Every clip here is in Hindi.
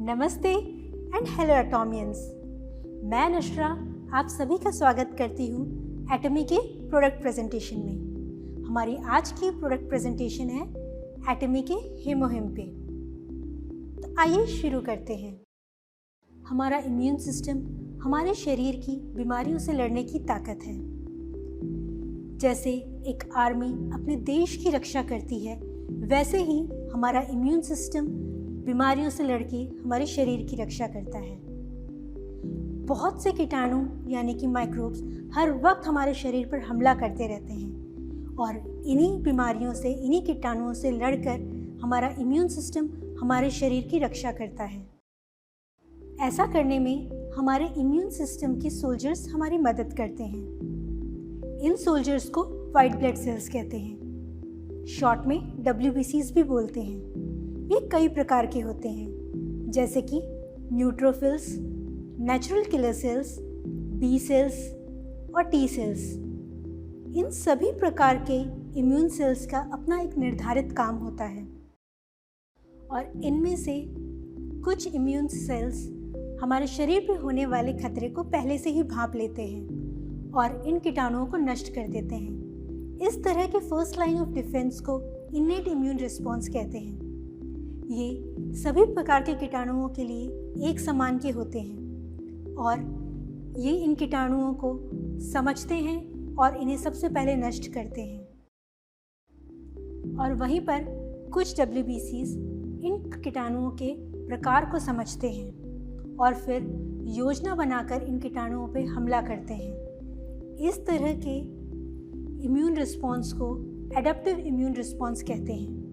नमस्ते एंड हेलो एटॉमियंस। मैं नशरा आप सभी का स्वागत करती हूँ एटमी के प्रोडक्ट प्रेजेंटेशन में। हमारी आज की प्रोडक्ट प्रेजेंटेशन है एटमी के हेमोहिम पे। तो आइए शुरू करते हैं। हमारा इम्यून सिस्टम हमारे शरीर की बीमारियों से लड़ने की ताकत है। जैसे एक आर्मी अपने देश की रक्षा करती है, वैसे ही हमारा इम्यून सिस्टम बीमारियों से लड़के हमारे शरीर की रक्षा करता है। बहुत से कीटाणु यानी कि माइक्रोब्स हर वक्त हमारे शरीर पर हमला करते रहते हैं और इन्हीं बीमारियों से, इन्हीं कीटाणुओं से लड़कर हमारा इम्यून सिस्टम हमारे शरीर की रक्षा करता है। ऐसा करने में हमारे इम्यून सिस्टम के सोल्जर्स हमारी मदद करते हैं। इन सोल्जर्स को वाइट ब्लड सेल्स कहते हैं, शॉर्ट में WBCs भी बोलते हैं। ये कई प्रकार के होते हैं, जैसे कि neutrophils, natural killer cells, B cells और टी सेल्स। इन सभी प्रकार के इम्यून सेल्स का अपना एक निर्धारित काम होता है और इनमें से कुछ इम्यून सेल्स हमारे शरीर पर होने वाले खतरे को पहले से ही भांप लेते हैं और इन कीटाणुओं को नष्ट कर देते हैं। इस तरह के फर्स्ट लाइन ऑफ डिफेंस को इनेट इम्यून रिस्पॉन्स कहते हैं। ये सभी प्रकार के कीटाणुओं के लिए एक समान के होते हैं और ये इन कीटाणुओं को समझते हैं और इन्हें सबसे पहले नष्ट करते हैं। और वहीं पर कुछ WBCs इन कीटाणुओं के प्रकार को समझते हैं और फिर योजना बनाकर इन कीटाणुओं पर हमला करते हैं। इस तरह के इम्यून रिस्पॉन्स को एडेप्टिव इम्यून रिस्पॉन्स कहते हैं।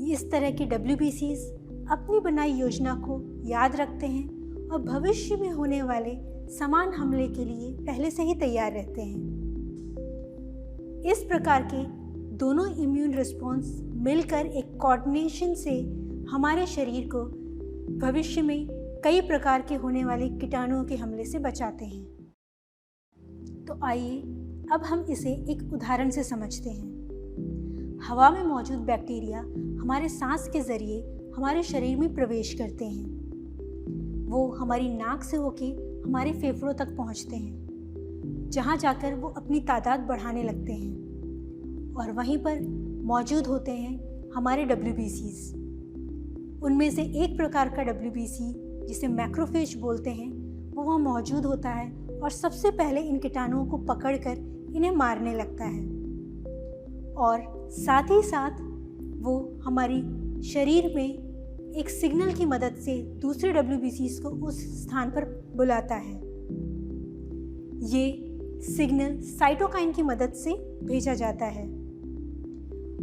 इस तरह के WBCs अपनी बनाई योजना को याद रखते हैं और भविष्य में होने वाले समान हमले के लिए पहले से ही तैयार रहते हैं। इस प्रकार के दोनों इम्यून रिस्पॉन्स मिलकर एक कोऑर्डिनेशन से हमारे शरीर को भविष्य में कई प्रकार के होने वाले कीटाणुओं के हमले से बचाते हैं। तो आइए अब हम इसे एक उदाहरण से समझते हैं। हवा में मौजूद बैक्टीरिया हमारे सांस के जरिए हमारे शरीर में प्रवेश करते हैं। वो हमारी नाक से होके हमारे फेफड़ों तक पहुंचते हैं, जहां जाकर वो अपनी तादाद बढ़ाने लगते हैं और वहीं पर मौजूद होते हैं हमारे WBCs। उनमें से एक प्रकार का WBC जिसे मैक्रोफेज बोलते हैं, वो वहाँ मौजूद होता है और सबसे पहले इन कीटाणुओं को पकड़कर इन्हें मारने लगता है और साथ ही साथ वो हमारी शरीर में एक सिग्नल की मदद से दूसरे WBCs को उस स्थान पर बुलाता है। ये सिग्नल साइटोकाइन की मदद से भेजा जाता है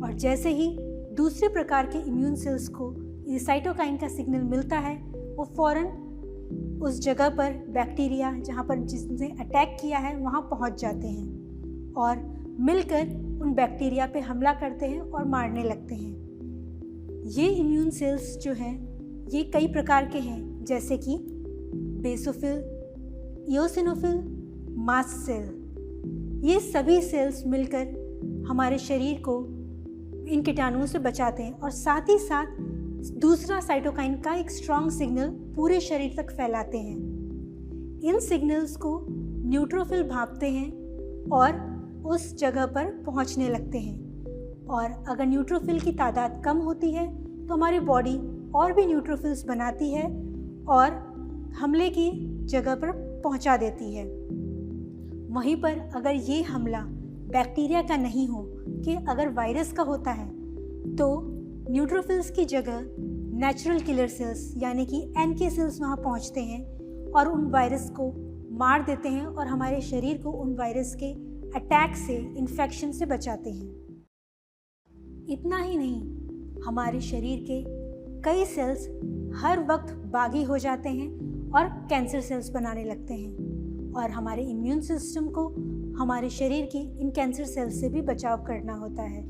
और जैसे ही दूसरे प्रकार के इम्यून सेल्स को ये साइटोकाइन का सिग्नल मिलता है, वो फौरन उस जगह पर बैक्टीरिया जहाँ पर जिसने अटैक किया है वहाँ पहुँच जाते हैं और मिलकर उन बैक्टीरिया पे हमला करते हैं और मारने लगते हैं। ये इम्यून सेल्स जो हैं ये कई प्रकार के हैं, जैसे कि बेसोफिल, इओसिनोफिल, मास्ट सेल। ये सभी सेल्स मिलकर हमारे शरीर को इन कीटाणुओं से बचाते हैं और साथ ही साथ दूसरा साइटोकाइन का एक स्ट्रॉन्ग सिग्नल पूरे शरीर तक फैलाते हैं। इन सिग्नल्स को न्यूट्रोफिल भांपते हैं और उस जगह पर पहुंचने लगते हैं और अगर न्यूट्रोफिल की तादाद कम होती है तो हमारी बॉडी और भी न्यूट्रोफिल्स बनाती है और हमले की जगह पर पहुंचा देती है। वहीं पर अगर ये हमला बैक्टीरिया का नहीं हो कि अगर वायरस का होता है, तो न्यूट्रोफिल्स की जगह नेचुरल किलर सेल्स यानी कि NK सेल्स वहाँ पहुँचते हैं और उन वायरस को मार देते हैं और हमारे शरीर को उन वायरस के अटैक से, इन्फेक्शन से बचाते हैं। इतना ही नहीं, हमारे शरीर के कई सेल्स हर वक्त बागी हो जाते हैं और कैंसर सेल्स बनाने लगते हैं और हमारे इम्यून सिस्टम को हमारे शरीर की इन कैंसर सेल्स से भी बचाव करना होता है।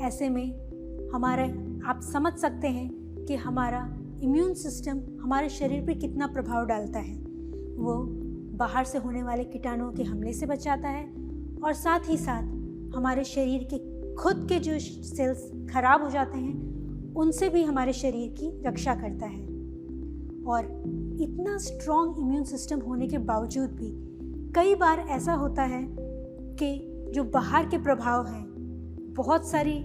ऐसे में आप समझ सकते हैं कि हमारा इम्यून सिस्टम हमारे शरीर पर कितना प्रभाव डालता है। वो बाहर से होने वाले कीटाणुओं के हमले से बचाता है और साथ ही साथ हमारे शरीर के खुद के जो सेल्स खराब हो जाते हैं उनसे भी हमारे शरीर की रक्षा करता है। और इतना स्ट्रॉन्ग इम्यून सिस्टम होने के बावजूद भी कई बार ऐसा होता है कि जो बाहर के प्रभाव हैं, बहुत सारी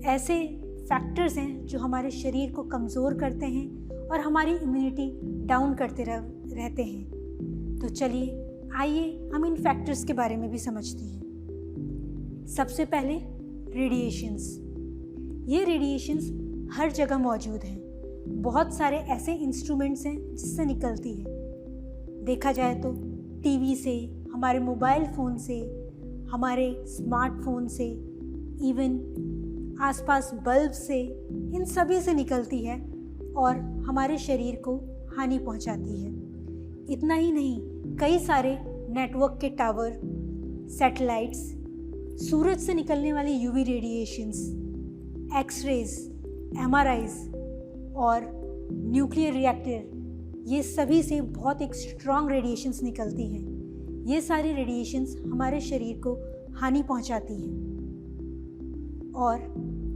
ऐसे फैक्टर्स हैं जो हमारे शरीर को कमज़ोर करते हैं और हमारी इम्यूनिटी डाउन करते रहते हैं। तो चलिए आइए हम इन फैक्टर्स के बारे में भी समझते हैं। सबसे पहले रेडिएशंस। ये रेडिएशंस हर जगह मौजूद हैं। बहुत सारे ऐसे इंस्ट्रूमेंट्स हैं जिससे निकलती है। देखा जाए तो टीवी से, हमारे मोबाइल फ़ोन से, हमारे स्मार्टफोन से, इवन आसपास बल्ब से, इन सभी से निकलती है और हमारे शरीर को हानि पहुंचाती है। इतना ही नहीं, कई सारे नेटवर्क के टावर, सैटेलाइट्स, सूरज से निकलने वाली यूवी रेडिएशंस, एक्सरेज, एमआरआईज और न्यूक्लियर रिएक्टर, ये सभी से बहुत एक स्ट्रॉन्ग रेडिएशंस निकलती हैं। ये सारी रेडिएशंस हमारे शरीर को हानि पहुंचाती हैं। और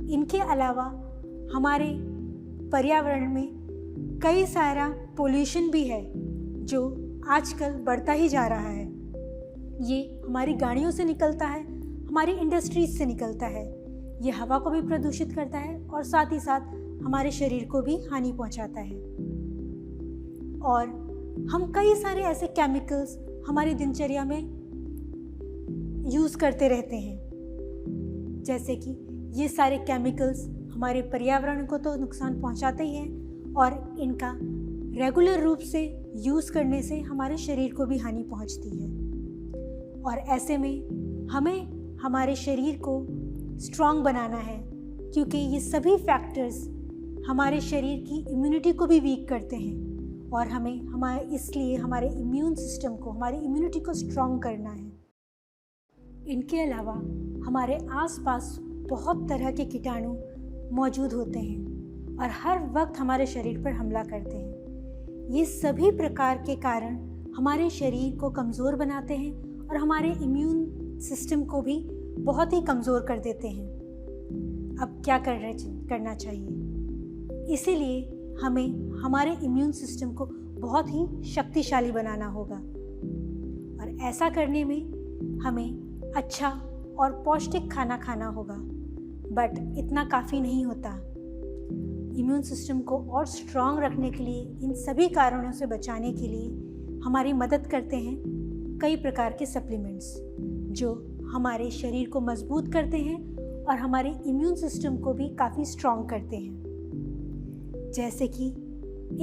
इनके अलावा हमारे पर्यावरण में कई सारा पोल्यूशन भी है जो आजकल बढ़ता ही जा रहा है। ये हमारी गाड़ियों से निकलता है, हमारी इंडस्ट्रीज से निकलता है। ये हवा को भी प्रदूषित करता है और साथ ही साथ हमारे शरीर को भी हानि पहुंचाता है। और हम कई सारे ऐसे केमिकल्स हमारी दिनचर्या में यूज़ करते रहते हैं, जैसे कि ये सारे केमिकल्स हमारे पर्यावरण को तो नुकसान पहुंचाते ही हैं और इनका रेगुलर रूप से यूज़ करने से हमारे शरीर को भी हानि पहुंचती है। और ऐसे में हमें हमारे शरीर को स्ट्रॉन्ग बनाना है, क्योंकि ये सभी फैक्टर्स हमारे शरीर की इम्यूनिटी को भी वीक करते हैं और इसलिए हमारे इम्यून सिस्टम को, हमारी इम्यूनिटी को स्ट्रॉन्ग करना है। इनके अलावा हमारे आसपास बहुत तरह के कीटाणु मौजूद होते हैं और हर वक्त हमारे शरीर पर हमला करते हैं। ये सभी प्रकार के कारण हमारे शरीर को कमज़ोर बनाते हैं और हमारे इम्यून सिस्टम को भी बहुत ही कमज़ोर कर देते हैं। अब क्या करना चाहिए? इसीलिए हमें हमारे इम्यून सिस्टम को बहुत ही शक्तिशाली बनाना होगा और ऐसा करने में हमें अच्छा और पौष्टिक खाना खाना होगा। बट इतना काफ़ी नहीं होता। इम्यून सिस्टम को और स्ट्रॉन्ग रखने के लिए, इन सभी कारणों से बचाने के लिए हमारी मदद करते हैं कई प्रकार के सप्लीमेंट्स जो हमारे शरीर को मजबूत करते हैं और हमारे इम्यून सिस्टम को भी काफ़ी स्ट्रॉन्ग करते हैं। जैसे कि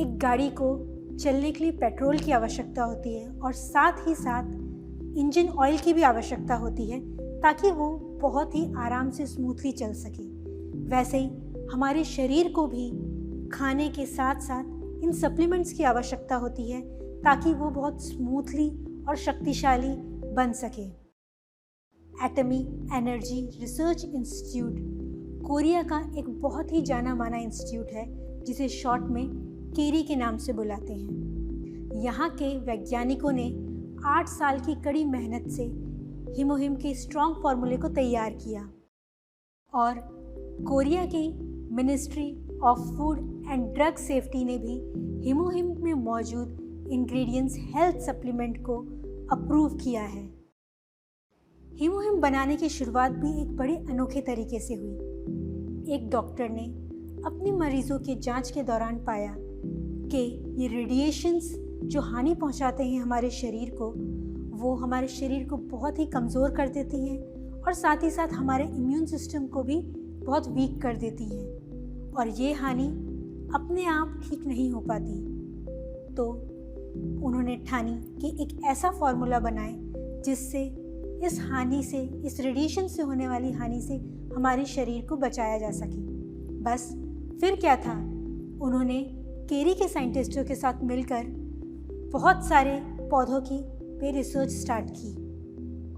एक गाड़ी को चलने के लिए पेट्रोल की आवश्यकता होती है और साथ ही साथ इंजन ऑयल की भी आवश्यकता होती है ताकि वो बहुत ही आराम से स्मूथली चल सके। वैसे ही हमारे शरीर को भी खाने के साथ साथ इन सप्लीमेंट्स की आवश्यकता होती है ताकि वो बहुत स्मूथली और शक्तिशाली बन सके। एटमी एनर्जी रिसर्च इंस्टीट्यूट कोरिया का एक बहुत ही जाना माना इंस्टीट्यूट है जिसे शॉर्ट में केरी के नाम से बुलाते हैं। यहाँ के वैज्ञानिकों ने 8 साल की कड़ी मेहनत से हीमोहिम के स्ट्रॉन्ग फार्मूले को तैयार किया और कोरिया की ministry of food and drug safety ने भी हीमोहिम में मौजूद इंग्रेडिएंट्स हेल्थ सप्लीमेंट को अप्रूव किया है। हीमोहिम बनाने की शुरुआत भी एक बड़े अनोखे तरीके से हुई। एक डॉक्टर ने अपने मरीजों के जांच के दौरान पाया कि ये रेडिएशंस जो हानि पहुंचाते हैं हमारे शरीर को, वो हमारे शरीर को बहुत ही कमज़ोर कर देती हैं और साथ ही साथ हमारे इम्यून सिस्टम को भी बहुत वीक कर देती हैं और ये हानि अपने आप ठीक नहीं हो पाती। तो उन्होंने ठानी कि एक ऐसा फार्मूला बनाए जिससे इस हानि से, इस रेडिएशन से होने वाली हानि से हमारे शरीर को बचाया जा सके। बस फिर क्या था, उन्होंने केरी के साइंटिस्टों के साथ मिलकर बहुत सारे पौधों की पे रिसर्च स्टार्ट की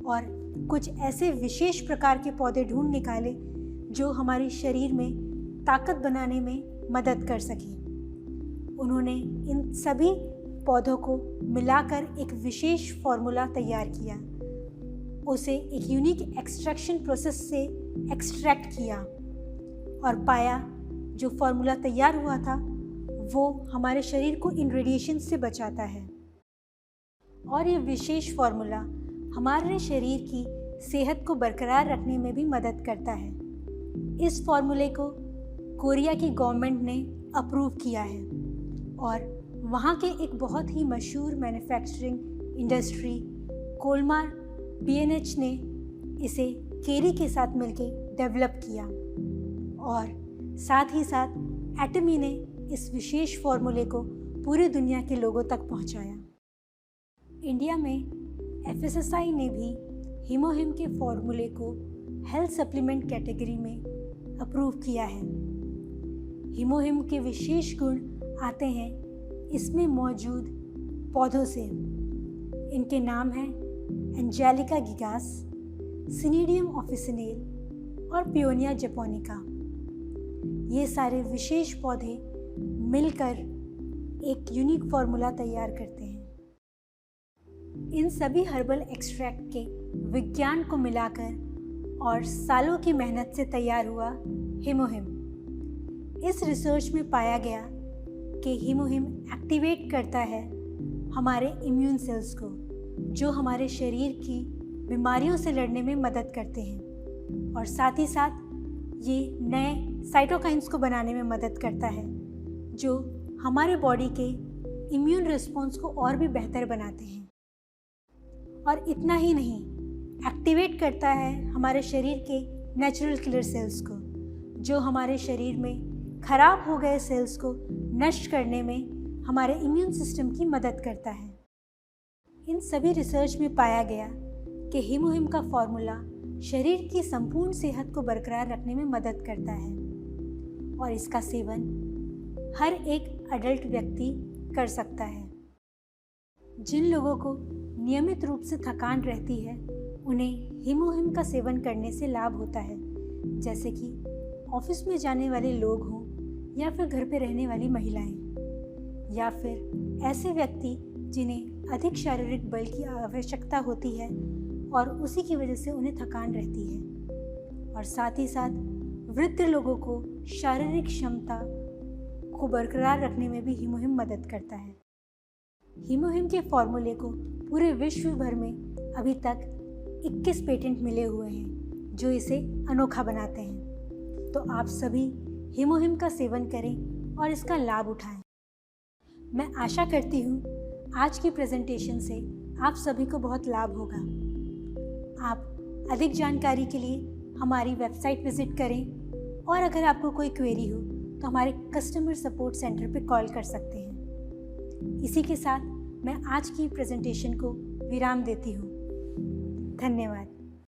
और कुछ ऐसे विशेष प्रकार के पौधे ढूंढ निकाले जो हमारे शरीर में ताकत बनाने में मदद कर सके। उन्होंने इन सभी पौधों को मिलाकर एक विशेष फार्मूला तैयार किया, उसे एक यूनिक एक्सट्रैक्शन प्रोसेस से एक्सट्रैक्ट किया और पाया जो फार्मूला तैयार हुआ था वो हमारे शरीर को इन रेडिएशन से बचाता है और ये विशेष फार्मूला हमारे शरीर की सेहत को बरकरार रखने में भी मदद करता है। इस फार्मूले को कोरिया की गवर्नमेंट ने अप्रूव किया है और वहाँ के एक बहुत ही मशहूर मैन्युफैक्चरिंग इंडस्ट्री कोलमार BNH ने इसे केरी के साथ मिलकर डेवलप किया और साथ ही साथ एटमी ने इस विशेष फार्मूले को पूरी दुनिया के लोगों तक पहुंचाया। इंडिया में FSSAI ने भी हीमोहिम के फार्मूले को हेल्थ सप्लीमेंट कैटेगरी में अप्रूव किया है। हीमोहिम के विशेष गुण आते हैं इसमें मौजूद पौधों से। इनके नाम हैं एंजेलिका गिगास, सिनीडियम ऑफिसिनेल और पियोनिया जपोनिका। ये सारे विशेष पौधे मिलकर एक यूनिक फार्मूला तैयार करते हैं। इन सभी हर्बल एक्सट्रैक्ट के विज्ञान को मिलाकर और सालों की मेहनत से तैयार हुआ हीमोहिम। इस रिसर्च में पाया गया कि हीमोहिम एक्टिवेट करता है हमारे इम्यून सेल्स को, जो हमारे शरीर की बीमारियों से लड़ने में मदद करते हैं और साथ ही साथ ये नए साइटोकाइन्स को बनाने में मदद करता है, जो हमारे बॉडी के इम्यून रिस्पॉन्स को और भी बेहतर बनाते हैं। और इतना ही नहीं, एक्टिवेट करता है हमारे शरीर के नेचुरल किलर सेल्स को, जो हमारे शरीर में खराब हो गए सेल्स को नष्ट करने में हमारे इम्यून सिस्टम की मदद करता है। इन सभी रिसर्च में पाया गया कि हीमोहिम का फार्मूला शरीर की संपूर्ण सेहत को बरकरार रखने में मदद करता है और इसका सेवन हर एक अडल्ट व्यक्ति कर सकता है। जिन लोगों को नियमित रूप से थकान रहती है उन्हें हीमोहिम का सेवन करने से लाभ होता है, जैसे कि ऑफिस में जाने वाले लोग हों या फिर घर पे रहने वाली महिलाएं या फिर ऐसे व्यक्ति जिन्हें अधिक शारीरिक बल की आवश्यकता होती है और उसी की वजह से उन्हें थकान रहती है। और साथ ही साथ वृद्ध लोगों को शारीरिक क्षमता को बरकरार रखने में भी हीमोहिम मदद करता है। हीमोहिम के फार्मूले को पूरे विश्व भर में अभी तक 21 पेटेंट मिले हुए हैं, जो इसे अनोखा बनाते हैं। तो आप सभी हीमोहिम का सेवन करें और इसका लाभ उठाएं। मैं आशा करती हूँ आज की प्रेजेंटेशन से आप सभी को बहुत लाभ होगा। आप अधिक जानकारी के लिए हमारी वेबसाइट विजिट करें और अगर आपको कोई क्वेरी हो तो हमारे कस्टमर सपोर्ट सेंटर पर कॉल कर सकते हैं। इसी के साथ मैं आज की प्रेजेंटेशन को विराम देती हूँ। धन्यवाद।